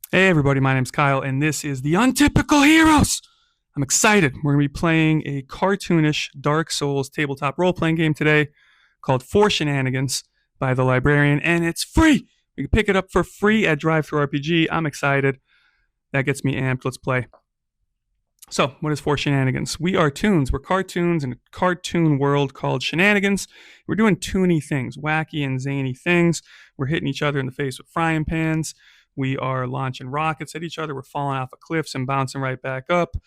Hey everybody, my name's Kyle, and this is the Untypical Heroes! I'm excited. We're going to be playing a cartoonish Dark Souls tabletop role-playing game today called For Shenanigans by the Librarian, and it's free! You can pick it up for free at DriveThruRPG. I'm excited. That gets me amped. Let's play. So, what is For Shenanigans? We are Toons. We're cartoons in a cartoon world called Shenanigans. We're doing toony things, wacky and zany things. We're hitting each other in the face with frying pans. We are launching rockets at each other. We're falling off of cliffs and bouncing right back up.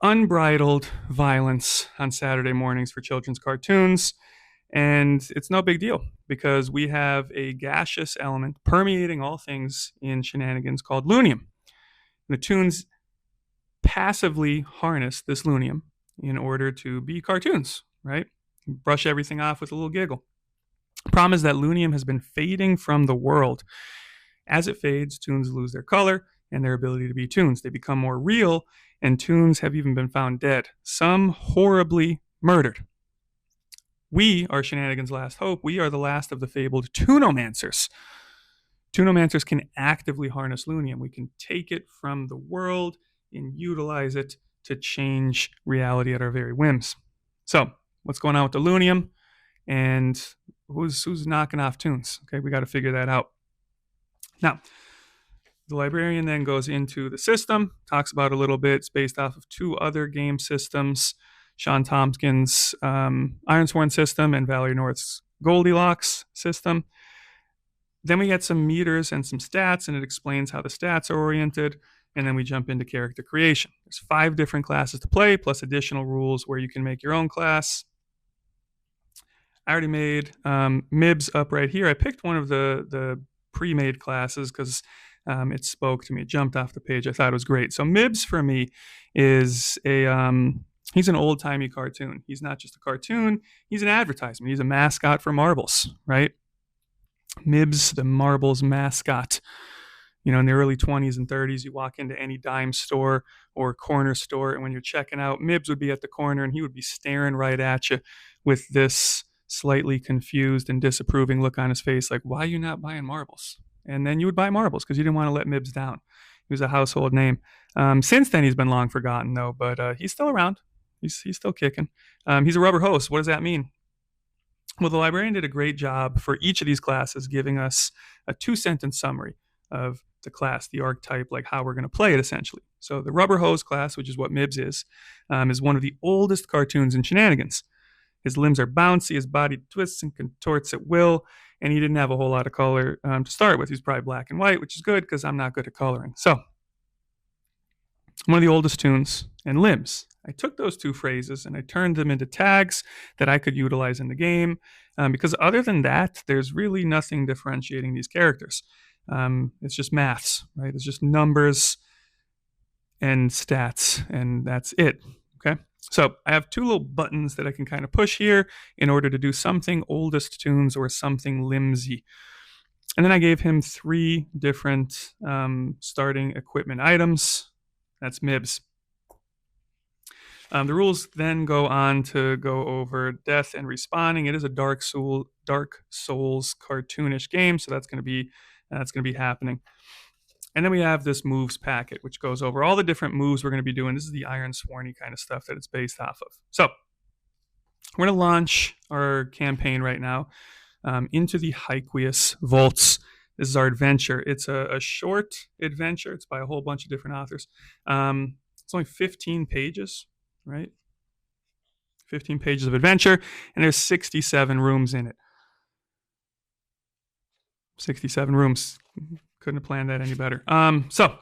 Unbridled violence on Saturday mornings for children's cartoons. And it's no big deal because we have a gaseous element permeating all things in Shenanigans called Loonium. The Toons passively harness this Loonium in order to be cartoons, right? Brush everything off with a little giggle. The problem is that Loonium has been fading from the world. As it fades, Toons lose their color and their ability to be Toons. They become more real, and Toons have even been found dead, some horribly murdered. We are Shenanigans' last hope. We are the last of the fabled Toonomancers. Toonomancers can actively harness Loonium. We can take it from the world and utilize it to change reality at our very whims. So, what's going on with the Loonium? And who's knocking off Toons? Okay, we got to figure that out. Now, the librarian then goes into the system, talks about it a little bit. It's based off of two other game systems, Sean Tompkins' Ironsworn system and Valerie North's Goldilocks system. Then we get some meters and some stats, and it explains how the stats are oriented. And then we jump into character creation. There's 5 different classes to play, plus additional rules where you can make your own class. I already made Mibs up right here. I picked one of the pre-made classes because it spoke to me. It jumped off the page. I thought it was great. So Mibs for me is he's an old-timey cartoon. He's not just a cartoon. He's an advertisement. He's a mascot for marbles, right? Mibs, the marbles mascot. You know, in the early 20s and 30s, you walk into any dime store or corner store, and when you're checking out, Mibs would be at the corner, and he would be staring right at you with this slightly confused and disapproving look on his face, like, why are you not buying marbles? And then you would buy marbles because you didn't want to let Mibs down. He was a household name. Since then, he's been long forgotten, though, but he's still around. He's still kicking. He's a rubber hose. What does that mean? Well, the librarian did a great job for each of these classes, giving us a 2-sentence summary of the class, the archetype, like how we're going to play it, essentially. So the rubber hose class, which is what Mibs is one of the oldest cartoons in Shenanigans. His limbs are bouncy, his body twists and contorts at will, and he didn't have a whole lot of color to start with. He's probably black and white, which is good because I'm not good at coloring. So, one of the oldest Toons and limbs. I took those 2 phrases and I turned them into tags that I could utilize in the game because other than that, there's really nothing differentiating these characters. It's just maths, right? It's just numbers and stats, and that's it, okay? So I have 2 little buttons that I can kind of push here in order to do something oldest Toons or something limsy. And then I gave him 3 different starting equipment items. That's Mibs. The rules then go on to go over death and respawning. It is a Dark Souls cartoonish game, so that's going to be happening. And then we have this moves packet, which goes over all the different moves we're going to be doing. This is the Iron Sworny kind of stuff that it's based off of. So we're going to launch our campaign right now into the Hyqueous Vaults. This is our adventure. It's a short adventure. It's by a whole bunch of different authors. It's only 15 pages, right? 15 pages of adventure, and there's 67 rooms in it. 67 rooms. Couldn't have planned that any better. So,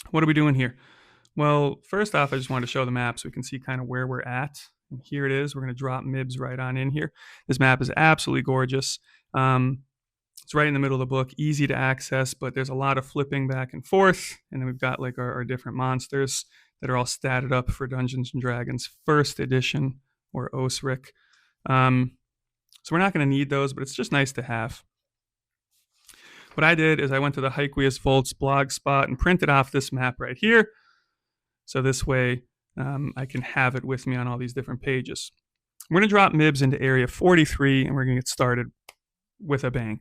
what are we doing here? Well, first off, I just wanted to show the map so we can see kind of where we're at. And here it is. We're going to drop Mibs right on in here. This map is absolutely gorgeous. It's right in the middle of the book, easy to access, but there's a lot of flipping back and forth. And then we've got like our different monsters that are all statted up for Dungeons and Dragons first edition or OSRIC. So we're not going to need those, but it's just nice to have. What I did is I went to the Hyqueous Vaults blog spot and printed off this map right here. So this way I can have it with me on all these different pages. We're going to drop Mibs into area 43 and we're going to get started with a bang.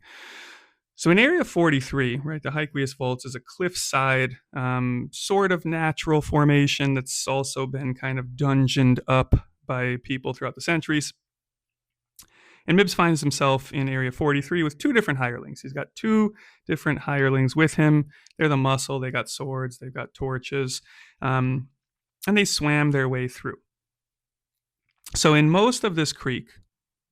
So in Area 43, right, the Hyqueous Vaults is a cliffside sort of natural formation that's also been kind of dungeoned up by people throughout the centuries. And Mibs finds himself in Area 43 with two different hirelings. He's got two different hirelings with him. They're the muscle. They got swords. They've got torches. And they swam their way through. So in most of this creek,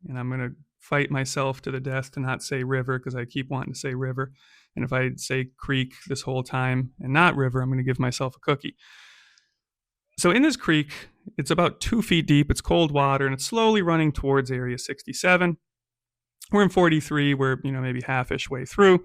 and I'm going to fight myself to the death to not say river because I keep wanting to say river. And if I say creek this whole time and not river, I'm going to give myself a cookie. So in this creek, it's about 2 feet deep. It's cold water, and it's slowly running towards Area 67. We're in 43. We're, maybe half-ish way through.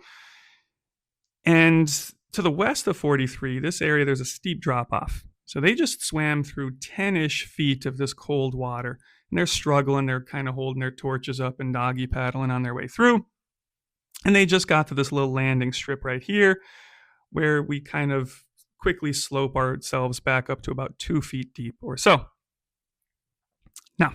And to the west of 43, this area, there's a steep drop-off. So they just swam through 10-ish feet of this cold water, and they're struggling. They're kind of holding their torches up and doggy paddling on their way through. And they just got to this little landing strip right here where we kind of quickly slope ourselves back up to about 2 feet deep or so. Now,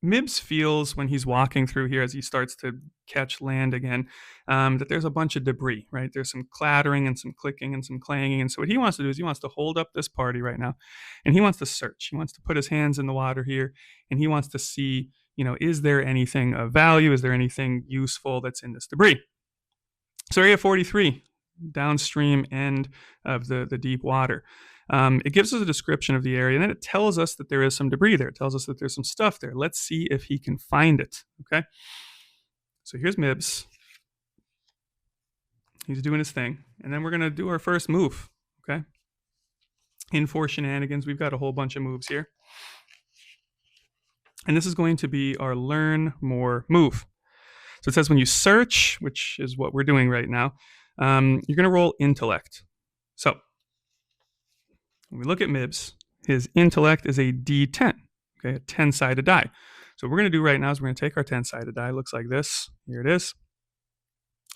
Mibs feels when he's walking through here as he starts to catch land again that there's a bunch of debris, right? There's some clattering and some clicking and some clanging. And so what he wants to do is he wants to hold up this party right now and he wants to search. He wants to put his hands in the water here and he wants to see, is there anything of value? Is there anything useful that's in this debris? So Area 43, downstream end of the deep water. It gives us a description of the area, and then it tells us that there is some debris there. It tells us that there's some stuff there. Let's see if he can find it, okay? So here's Mibs. He's doing his thing, and then we're going to do our first move, okay? In For Shenanigans, we've got a whole bunch of moves here. And this is going to be our Learn More move. So it says when you search, which is what we're doing right now, you're going to roll intellect. So when we look at Mibs, his intellect is a D10, okay, a 10-sided die. So what we're going to do right now is we're going to take our 10-sided die. It looks like this. Here it is.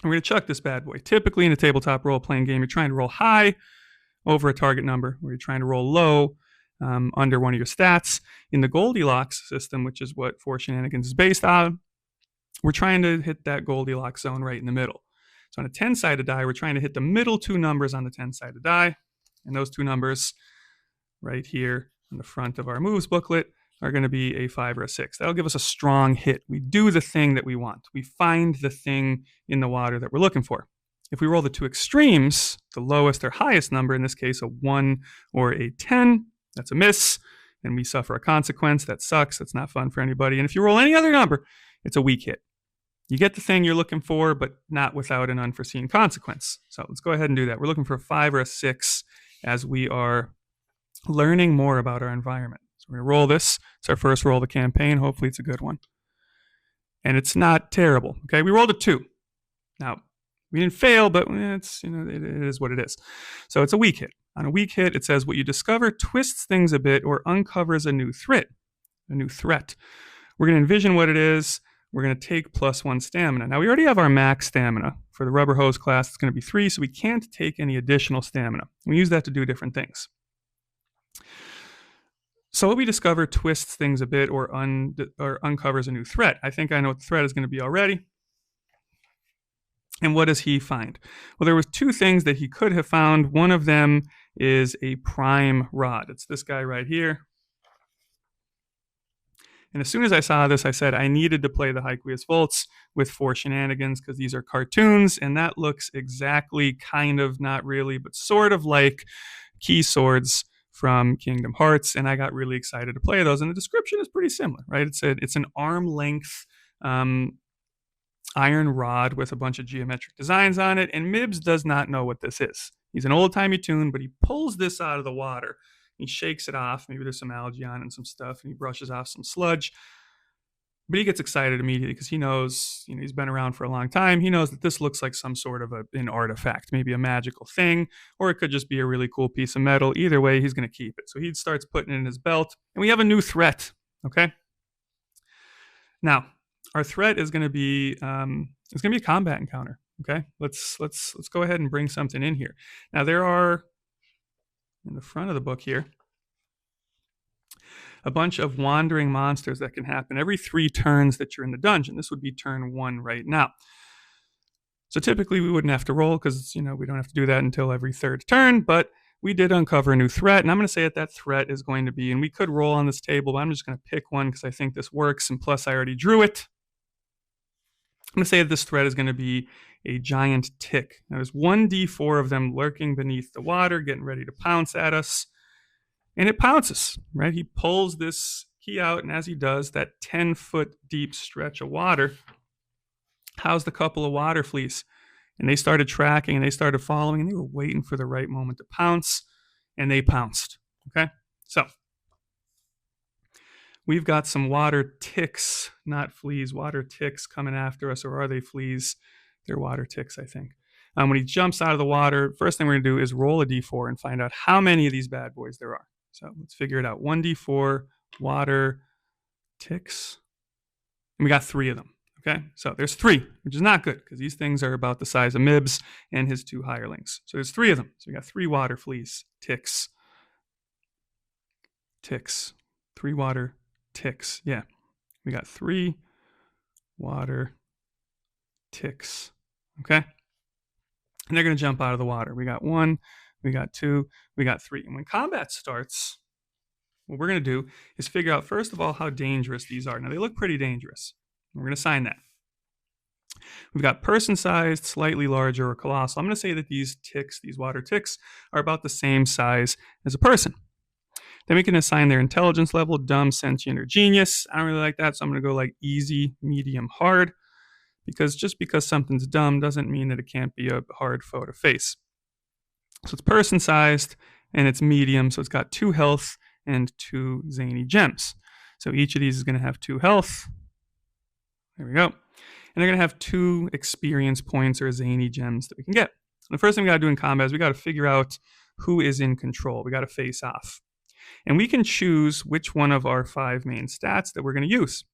And we're going to chuck this bad boy. Typically in a tabletop role-playing game, you're trying to roll high over a target number, or you're trying to roll low under one of your stats. In the Goldilocks system, which is what For Shenanigans is based on, we're trying to hit that Goldilocks zone right in the middle. So on a 10-sided die, we're trying to hit the middle two numbers on the 10-sided die. And those two numbers right here on the front of our moves booklet are going to be a 5 or a 6. That'll give us a strong hit. We do the thing that we want. We find the thing in the water that we're looking for. If we roll the two extremes, the lowest or highest number, in this case a 1 or a 10, that's a miss, and we suffer a consequence. That sucks. That's not fun for anybody. And if you roll any other number, it's a weak hit. You get the thing you're looking for, but not without an unforeseen consequence. So let's go ahead and do that. We're looking for a 5 or a 6 as we are learning more about our environment. So we're going to roll this. It's our first roll of the campaign. Hopefully it's a good one. And it's not terrible. Okay, we rolled a 2. Now, we didn't fail, but it's it is what it is. So it's a weak hit. On a weak hit, it says what you discover twists things a bit or uncovers a new threat. We're going to envision what it is. We're going to take +1 stamina. Now, we already have our max stamina. For the rubber hose class, it's going to be 3, so we can't take any additional stamina. We use that to do different things. So what we discover twists things a bit or uncovers a new threat. I think I know what the threat is going to be already. And what does he find? Well, there was 2 things that he could have found. One of them is a prime rod. It's this guy right here. And as soon as I saw this, I said I needed to play the Hyqueous Vaults with For Shenanigans because these are cartoons, and that looks exactly, kind of, not really, but sort of like key swords from Kingdom Hearts, and I got really excited to play those. And the description is pretty similar, right? It's an arm-length iron rod with a bunch of geometric designs on it, and Mibs does not know what this is. He's an old-timey Toon, but he pulls this out of the water. He shakes it off. Maybe there's some algae on it and some stuff, and he brushes off some sludge. But he gets excited immediately because he knows, he's been around for a long time. He knows that this looks like some sort of an artifact, maybe a magical thing, or it could just be a really cool piece of metal. Either way, he's going to keep it. So he starts putting it in his belt, and we have a new threat, okay? Now, our threat is going to be a combat encounter, okay? Let's go ahead and bring something in here. Now, there are, in the front of the book here, a bunch of wandering monsters that can happen every 3 turns that you're in the dungeon. This would be turn 1 right now. So typically we wouldn't have to roll because, we don't have to do that until every third turn, but we did uncover a new threat, and I'm going to say that threat is going to be, and we could roll on this table, but I'm just going to pick one because I think this works, and plus I already drew it. I'm going to say that this threat is going to be a giant tick. Now there's 1d4 of them lurking beneath the water, getting ready to pounce at us, and it pounces, right? He pulls this key out, and as he does, that 10-foot deep stretch of water housed a couple of water fleas. And they started tracking and they started following and they were waiting for the right moment to pounce, and they pounced. Okay? So we've got some water ticks, not fleas, water ticks coming after us, or are they fleas? They're water ticks, I think. When he jumps out of the water, first thing we're going to do is roll a d4 and find out how many of these bad boys there are. So let's figure it out. 1d4 water ticks. And we got 3 of them. Okay, so there's 3, which is not good because these things are about the size of Mibs and his 2 hirelings. So there's 3 of them. So we got 3 water fleas, ticks. 3 water ticks. Yeah, we got 3 water ticks. Okay, and they're going to jump out of the water. We got 1, we got 2, we got 3. And when combat starts, what we're going to do is figure out, first of all, how dangerous these are. Now, they look pretty dangerous. We're going to assign that. We've got person-sized, slightly larger, or colossal. I'm going to say that these ticks, these water ticks, are about the same size as a person. Then we can assign their intelligence level, dumb, sentient, or genius. I don't really like that, so I'm going to go like easy, medium, hard, because just because something's dumb doesn't mean that it can't be a hard foe to face. So it's person-sized, and it's medium, so it's got 2 health and 2 zany gems. So each of these is going to have 2 health. There we go. And they're going to have 2 experience points or zany gems that we can get. The first thing we got to do in combat is we got to figure out who is in control. We got to face off. And we can choose which one of our 5 main stats that we're going to use.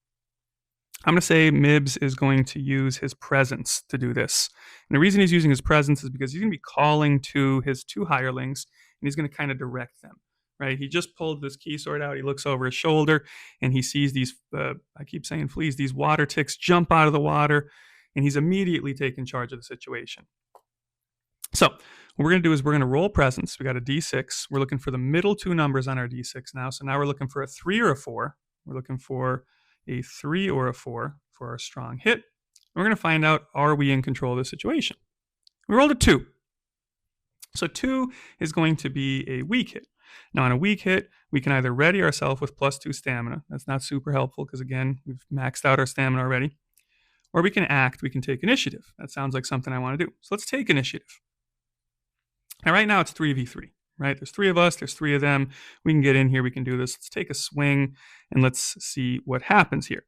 I'm going to say Mibs is going to use his presence to do this. And the reason he's using his presence is because he's going to be calling to his 2 hirelings, and he's going to kind of direct them. Right? He just pulled this key sword out. He looks over his shoulder and he sees these, I keep saying fleas, these water ticks jump out of the water, and he's immediately taking charge of the situation. So what we're going to do is we're going to roll presence. We got a d6. We're looking for the middle 2 numbers on our d6 now. So now we're looking for a 3 or a 4. We're looking for a 3 or a 4 for our strong hit. And we're going to find out, are we in control of the situation? We rolled a 2. So 2 is going to be a weak hit. Now, on a weak hit, we can either ready ourselves with +2 stamina. That's not super helpful because, again, we've maxed out our stamina already. Or we can act. We can take initiative. That sounds like something I want to do. So let's take initiative. Now, right now, it's 3v3, right? There's 3 of us. There's 3 of them. We can get in here. We can do this. Let's take a swing, and let's see what happens here.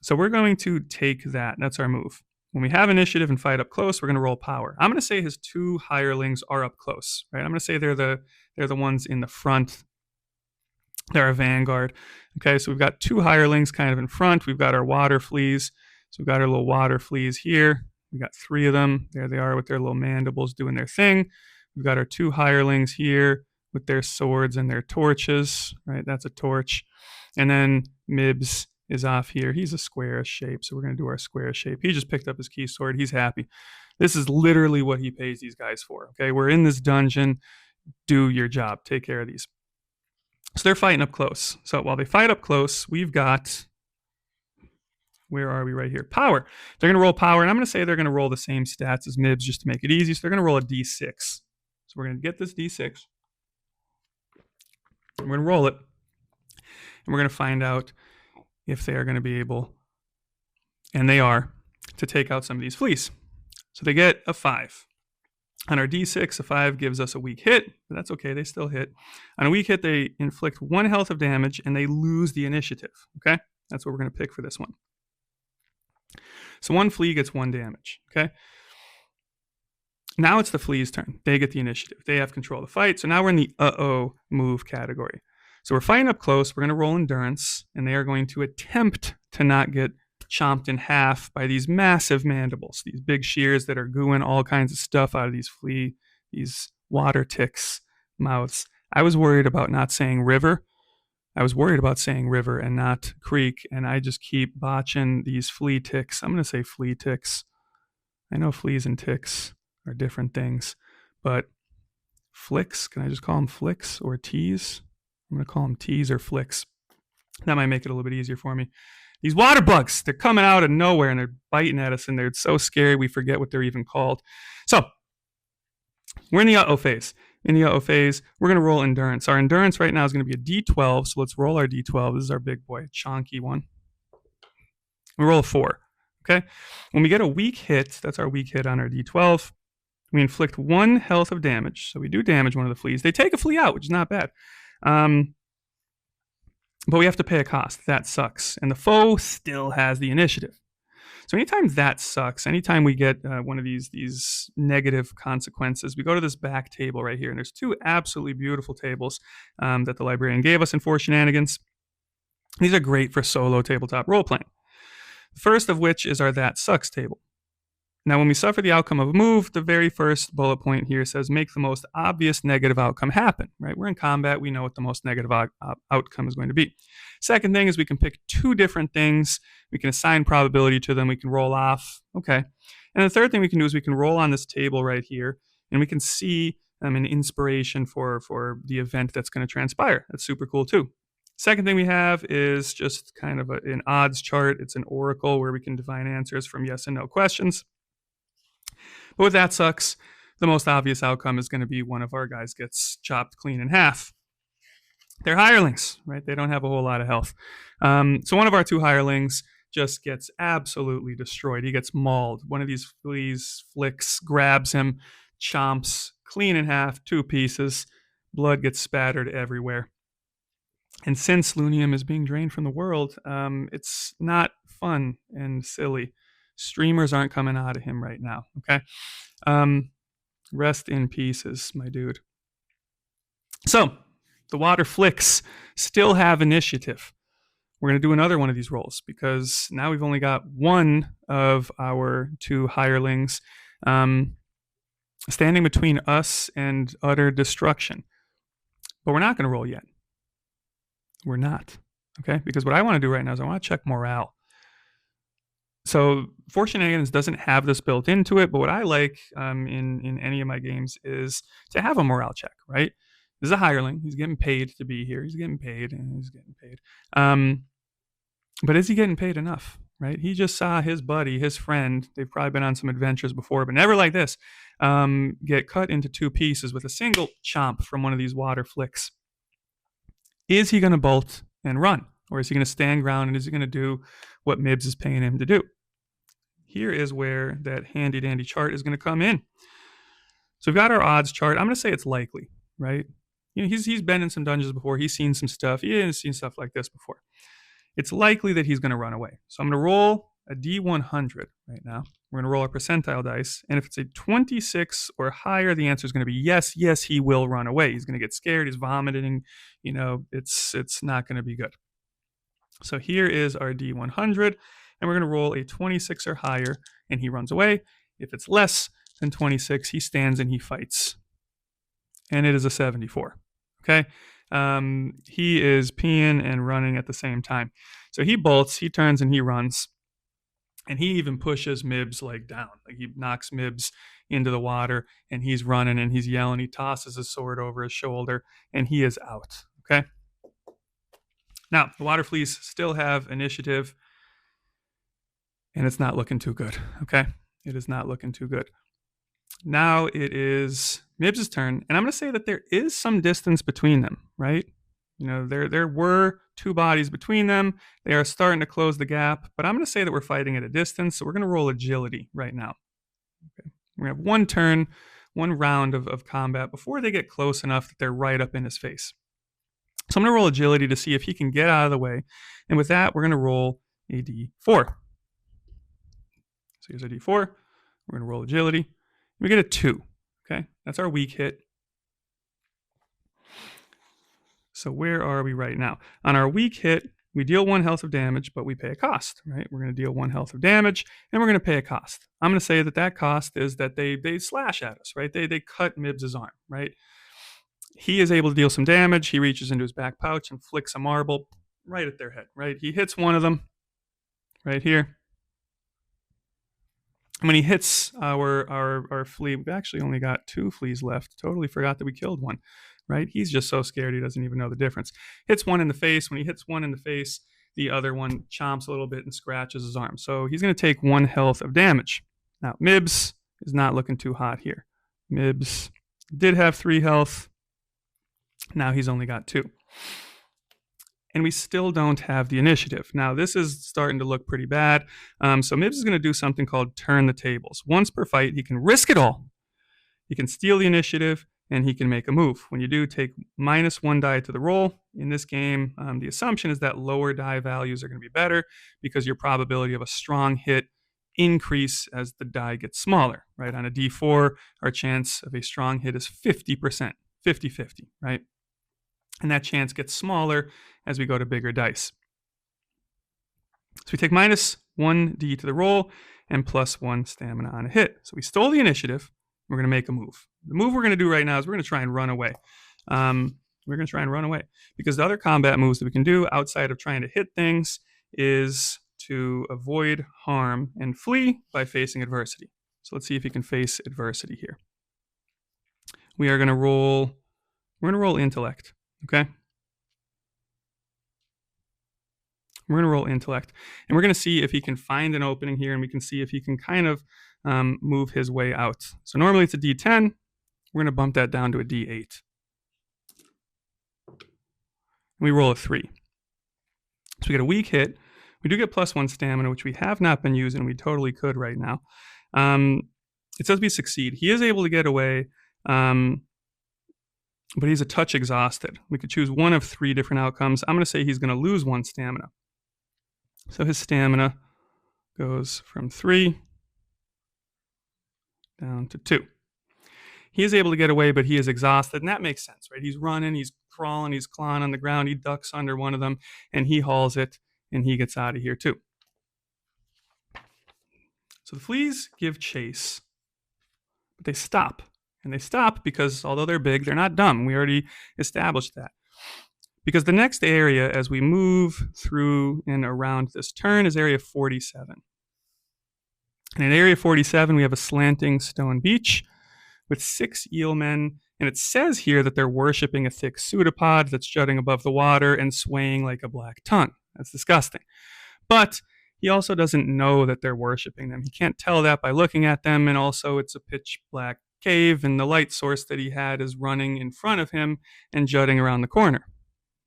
So we're going to take that. That's our move. When we have initiative and fight up close, we're going to roll power. I'm going to say his 2 hirelings are up close, right? I'm going to say they're the ones in the front. They're a vanguard. Okay, so we've got 2 hirelings kind of in front. We've got our water fleas. So we've got our little water fleas here. We've got 3 of them. There they are with their little mandibles doing their thing. We've got our 2 hirelings here with their swords and their torches, right? That's a torch. And then Mibs is off here. He's a square shape, so we're going to do our square shape. He just picked up his key sword. He's happy. This is literally what he pays these guys for, okay? We're in this dungeon. Do your job. Take care of these. So they're fighting up close. So while they fight up close, we've got, where are we right here? Power. They're going to roll power, and I'm going to say they're going to roll the same stats as Mibs just to make it easy. So they're going to roll a d6. So we're going to get this d6. We're going to roll it, and we're going to find out if they are going to be able, and they are, to take out some of these fleas. So they get a 5. On our d6, a 5 gives us a weak hit, but that's okay, they still hit. On a weak hit, they inflict 1 health of damage, and they lose the initiative, okay? That's what we're going to pick for this one. So 1 flea gets 1 damage, okay? Now it's the flea's turn. They get the initiative. They have control of the fight, so now we're in the uh-oh move category. So we're fighting up close. We're going to roll endurance, and they are going to attempt to not get chomped in half by these massive mandibles, these big shears that are gooing all kinds of stuff out of these water ticks' mouths. I was worried about not saying river. I was worried about saying river and not creek, and I just keep botching these flea ticks. I'm going to say flea ticks. I know fleas and ticks are different things, but flicks, can I just call them flicks or teas? I'm going to call them teas or flicks. That might make it a little bit easier for me. These water bugs, they're coming out of nowhere and they're biting at us and they're so scary we forget what they're even called. So, we're in the uh-oh phase. In the uh-oh phase, we're going to roll endurance. Our endurance right now is going to be a d12, so let's roll our d12. This is our big boy, chonky one. We roll a 4, okay? When we get a weak hit, that's our weak hit on our d12, we inflict 1 health of damage. So we do damage one of the fleas. They take a flea out, which is not bad. But we have to pay a cost. That sucks. And the foe still has the initiative. So anytime that sucks, anytime we get one of these negative consequences, we go to this back table right here. And there's 2 absolutely beautiful tables that the librarian gave us in For Shenanigans. These are great for solo tabletop role-playing. The first of which is our That Sucks table. Now, when we suffer the outcome of a move, the very first bullet point here says make the most obvious negative outcome happen, right? We're in combat. We know what the most negative outcome is going to be. Second thing is we can pick 2 different things. We can assign probability to them. We can roll off. Okay. And the third thing we can do is we can roll on this table right here, and we can see an inspiration for the event that's going to transpire. That's super cool too. Second thing we have is just kind of an odds chart. It's an oracle where we can divine answers from yes and no questions. But with That Sucks, the most obvious outcome is going to be one of our guys gets chopped clean in half. They're hirelings, right? They don't have a whole lot of health. So one of our 2 hirelings just gets absolutely destroyed. He gets mauled. One of these fleas flicks, grabs him, chomps clean in half, 2 pieces. Blood gets spattered everywhere. And since Loonium is being drained from the world, it's not fun and silly. Streamers aren't coming out of him right now, okay? Rest in pieces, my dude. So, the water flicks still have initiative. We're going to do another one of these rolls because now we've only got one of our 2 hirelings standing between us and utter destruction. But we're not going to roll yet. We're not, okay? Because what I want to do right now is I want to check morale. So For Shenanigans doesn't have this built into it, but what I like in any of my games is to have a morale check, right? This is a hireling. He's getting paid to be here. He's getting paid, and he's getting paid. But is he getting paid enough, right? He just saw his buddy, his friend, they've probably been on some adventures before, but never like this, get cut into 2 pieces with a single chomp from one of these water flicks. Is he going to bolt and run? Or is he going to stand ground and is he going to do what Mibs is paying him to do? Here is where that handy dandy chart is going to come in. So we've got our odds chart. I'm going to say it's likely, right? You know, he's been in some dungeons before. He's seen some stuff. He has seen stuff like this before. It's likely that he's going to run away. So I'm going to roll a D100 right now. We're going to roll our percentile dice. And if it's a 26 or higher, the answer is going to be yes, he will run away. He's going to get scared. He's vomiting. You know, it's not going to be good. So here is our D100, and we're going to roll a 26 or higher, and he runs away. If it's less than 26, he stands and he fights. And it is a 74, okay? He is peeing and running at the same time. So he bolts, he turns, and he runs. And he even pushes Mibs like down. Like he knocks Mibs into the water, and he's running, and he's yelling. He tosses his sword over his shoulder, and he is out, okay? Now, the water fleas still have initiative, and it's not looking too good, okay? It is not looking too good. Now it is Mibs' turn, and I'm going to say that there is some distance between them, right? You know, there were 2 bodies between them. They are starting to close the gap, but I'm going to say that we're fighting at a distance, so we're going to roll agility right now. Okay. We're going to have 1 turn, 1 round of combat before they get close enough that they're right up in his face. So I'm going to roll agility to see if he can get out of the way. And with that, we're going to roll a D4. So here's a D4. We're going to roll agility. We get a 2. Okay, that's our weak hit. So where are we right now? On our weak hit, we deal 1 health of damage, but we pay a cost, right? We're going to deal 1 health of damage, and we're going to pay a cost. I'm going to say that cost is that they slash at us, right? They cut Mibs' arm, right? He is able to deal some damage. He reaches into his back pouch and flicks a marble right at their head, right? He hits one of them right here. When he hits our flea, we've actually only got 2 fleas left. Totally forgot that we killed one, right? He's just so scared he doesn't even know the difference. Hits one in the face. When he hits one in the face, the other one chomps a little bit and scratches his arm. So he's going to take 1 health of damage. Now, Mibs is not looking too hot here. Mibs did have 3 health. Now he's only got 2. And we still don't have the initiative. Now, this is starting to look pretty bad. So Mibs is going to do something called turn the tables. Once per fight, he can risk it all. He can steal the initiative, and he can make a move. When you do, take -1 die to the roll. In this game, the assumption is that lower die values are going to be better because your probability of a strong hit increase as the die gets smaller, right? On a D4, our chance of a strong hit is 50%, 50-50, right? And that chance gets smaller as we go to bigger dice. So we take -1 D to the roll and +1 stamina on a hit. So we stole the initiative. We're going to make a move. The move we're going to do right now is we're going to try and run away. We're going to try and run away because the other combat moves that we can do outside of trying to hit things is to avoid harm and flee by facing adversity. So let's see if you can face adversity here. We are going to roll. We're going to roll intellect. Okay. We're going to roll intellect, and we're going to see if he can find an opening here, and we can see if he can kind of move his way out. So normally it's a D10. We're going to bump that down to a D8. We roll a 3. So we get a weak hit. We do get +1 stamina, which we have not been using. We totally could right now. It says we succeed. He is able to get away, but he's a touch exhausted. We could choose one of 3 different outcomes. I'm going to say he's going to lose 1 stamina. So his stamina goes from 3 down to 2. He is able to get away, but he is exhausted, and that makes sense, right? He's running, he's crawling, he's clawing on the ground, he ducks under one of them, and he hauls it, and he gets out of here too. So the fleas give chase, but they stop. And they stop because although they're big, they're not dumb. We already established that. Because the next area as we move through and around this turn is area 47. And in area 47, we have a slanting stone beach with 6 eelmen. And it says here that they're worshiping a thick pseudopod that's jutting above the water and swaying like a black tongue. That's disgusting. But he also doesn't know that they're worshiping them. He can't tell that by looking at them. And also it's a pitch black cave, and the light source that he had is running in front of him and jutting around the corner.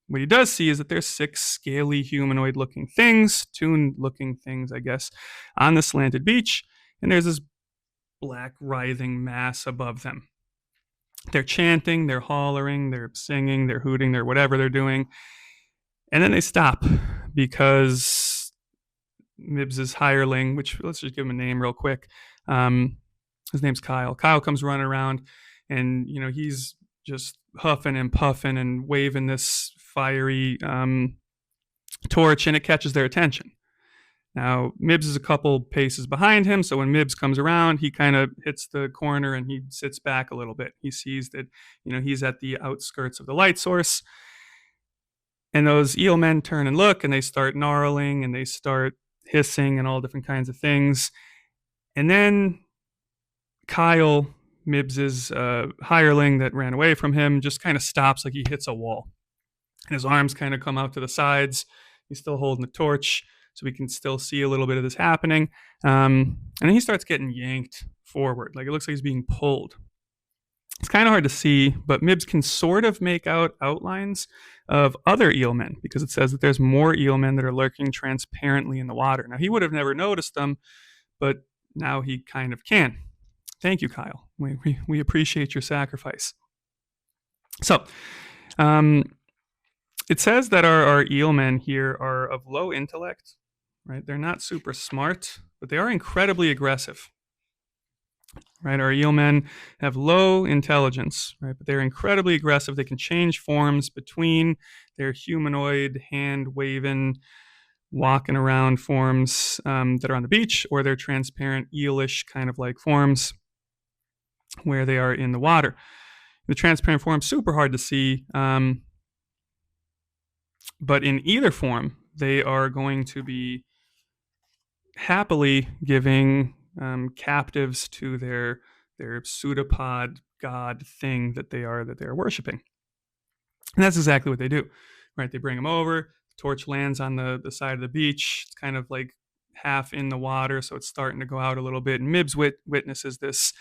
What he does see is that there's 6 scaly humanoid-looking things, Toon-looking things, I guess, on the slanted beach, and there's this black writhing mass above them. They're chanting, they're hollering, they're singing, they're hooting, they're whatever they're doing, and then they stop because Mibs' hireling, which let's just give him a name real quick. His name's Kyle. Kyle comes running around, and he's just huffing and puffing and waving this fiery torch, and it catches their attention. Now, Mibs is a couple paces behind him, so when Mibs comes around, he kind of hits the corner and he sits back a little bit. He sees that he's at the outskirts of the light source, and those eelmen turn and look, and they start gnarling and they start hissing and all different kinds of things, and then Kyle, Mibs' hireling that ran away from him, just kind of stops like he hits a wall. And his arms kind of come out to the sides. He's still holding the torch, so we can still see a little bit of this happening. And then he starts getting yanked forward. Like it looks like he's being pulled. It's kind of hard to see, but Mibs can sort of make out outlines of other eelmen because it says that there's more eelmen that are lurking transparently in the water. Now, he would have never noticed them, but now he kind of can. Thank you, Kyle. We appreciate your sacrifice. So, it says that our eelmen here are of low intellect, right? They're not super smart, but they are incredibly aggressive, right? Our eelmen have low intelligence, right? But they're incredibly aggressive. They can change forms between their humanoid, hand-waving, walking around forms that are on the beach, or their transparent eelish kind of like forms where they are in the water. The transparent form is super hard to see, but in either form, they are going to be happily giving captives to their pseudopod god thing that they are worshiping. And that's exactly what they do, right? They bring them over. The torch lands on the side of the beach. It's kind of like half in the water, so it's starting to go out a little bit. And Mibs witnesses this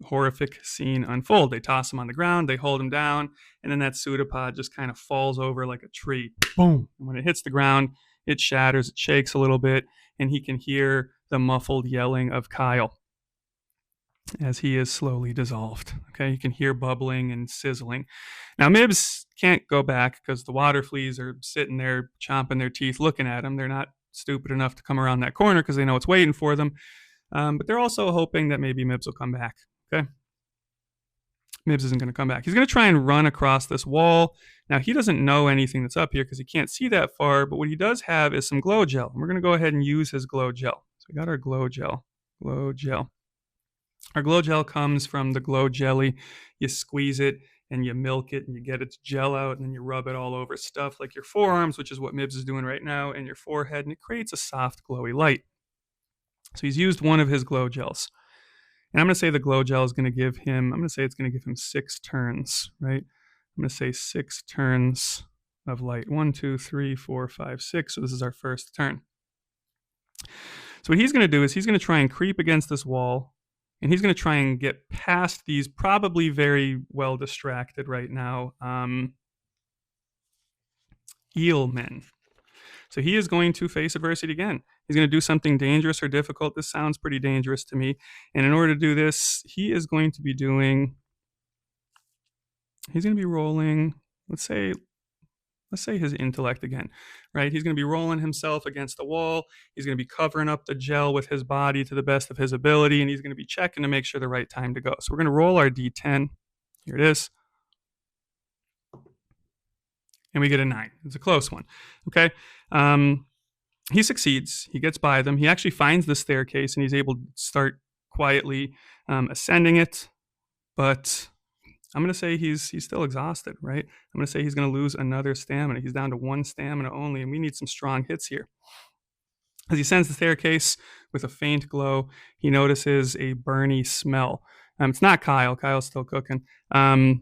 horrific scene unfold. They toss him on the ground, they hold him down, and then that pseudopod just kind of falls over like a tree. Boom! And when it hits the ground, it shatters, it shakes a little bit, and he can hear the muffled yelling of Kyle as he is slowly dissolved. Okay, you can hear bubbling and sizzling. Now, Mibs can't go back because the water fleas are sitting there chomping their teeth looking at him. They're not stupid enough to come around that corner because they know it's waiting for them. But they're also hoping that maybe Mibs will come back. Okay, Mibs isn't going to come back. He's going to try and run across this wall. Now, he doesn't know anything that's up here because he can't see that far, but what he does have is some glow gel. And we're going to go ahead and use his glow gel. So we got our glow gel. Glow gel. Our glow gel comes from the glow jelly. You squeeze it and you milk it and you get its gel out, and then you rub it all over stuff like your forearms, which is what Mibs is doing right now, and your forehead, and it creates a soft, glowy light. So he's used one of his glow gels. And I'm going to say the glow gel is going to give him, I'm going to say it's going to give him 6 turns, right? I'm going to say 6 turns of light. 1, 2, 3, 4, 5, 6. So this is our first turn. So what he's going to do is he's going to try and creep against this wall, and he's going to try and get past these probably very well distracted right now eel men. So he is going to face adversity again. He's going to do something dangerous or difficult. This sounds pretty dangerous to me. And in order to do this, he is going to be doing, he's going to be rolling, let's say his intellect again, right? He's going to be rolling himself against the wall. He's going to be covering up the gel with his body to the best of his ability, and he's going to be checking to make sure the right time to go. So we're going to roll our D10. Here it is. And we get a 9. It's a close one, okay? He succeeds. He gets by them. He actually finds the staircase, and he's able to start quietly ascending it, but I'm going to say he's still exhausted, right? I'm going to say he's going to lose another stamina. He's down to 1 stamina only, and we need some strong hits here. As he ascends the staircase with a faint glow, he notices a burny smell. It's not Kyle. Kyle's still cooking. But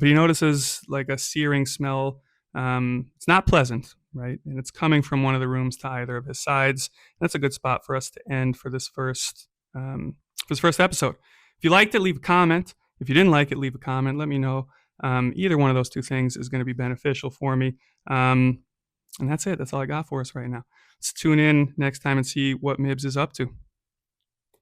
he notices like a searing smell. It's not pleasant, right? And it's coming from one of the rooms to either of his sides. That's a good spot for us to end for this first episode. If you liked it, leave a comment. If you didn't like it, leave a comment. Let me know. Either one of those 2 things is going to be beneficial for me. And that's it. That's all I got for us right now. Let's tune in next time and see what Mibs is up to.